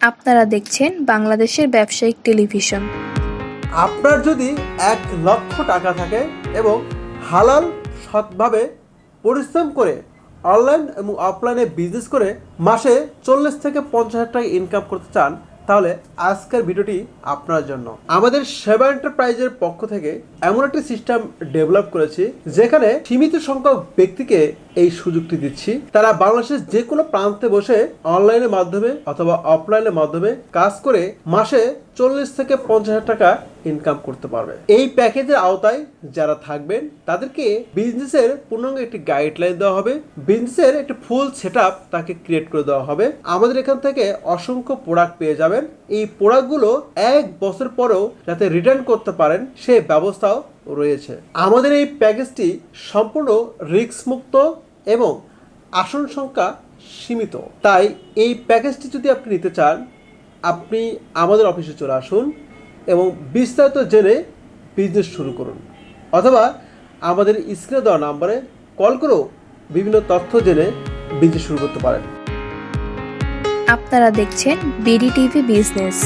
আপনারা দেখছেন বাংলাদেশের ব্যবসায়িক টেলিভিশন। আপনার যদি ১ লক্ষ টাকা থাকে এবং হালাল সৎভাবে পরিশ্রম করে অনলাইন এবং অফলাইনে বিজনেস করে মাসে ৪০ থেকে ৫০ হাজার টাকা ইনকাম করতে চান, তাহলে আজকের ভিডিওটি আপনার জন্য। আমাদের সেবা এন্টারপ্রাইজের পক্ষ থেকে এমন একটি সিস্টেম ডেভেলপ করেছি যেখানে সীমিত সংখ্যক ব্যক্তিকে এই সুযোগটি দিচ্ছি। তারা বাংলাদেশের যে কোনো প্রান্তে বসে অনলাইনের মাধ্যমে অথবা অফলাইনের মাধ্যমে কাজ করে মাসে ৪০ থেকে ৫০ হাজার টাকা ইনকাম করতে পারবে। এই প্যাকেজের আওতায় যারা থাকবেন তাদেরকে বিজনেসের পূর্ণাঙ্গ একটি গাইডলাইন দেওয়া হবে, বিজনেসের একটি ফুল সেটআপ তাকে ক্রিয়েট করে দেওয়া হবে। আমাদের এখান থেকে অসংখ্য প্রোডাক্ট পেয়ে যাবেন। এই প্রোডাক্টগুলো ১ বছর পরেও যাতে রিটার্ন করতে পারেন সেই ব্যবস্থাও রয়েছে। আমাদের এই প্যাকেজটি সম্পূর্ণ রিস্ক মুক্ত এবং আসন সংখ্যা সীমিত। তাই এই প্যাকেজটি যদি আপনি নিতে চান, আপনি আমাদের অফিসে চলে আসুন এবং বিস্তারিত জেনে বিজনেস শুরু করুন, অথবা আমাদের স্ক্রিনে দেওয়া নাম্বারে কল করেও বিভিন্ন তথ্য জেনে বিজনেস শুরু করতে পারেন। আপনারা দেখছেন বিডি টিভি বিজনেস।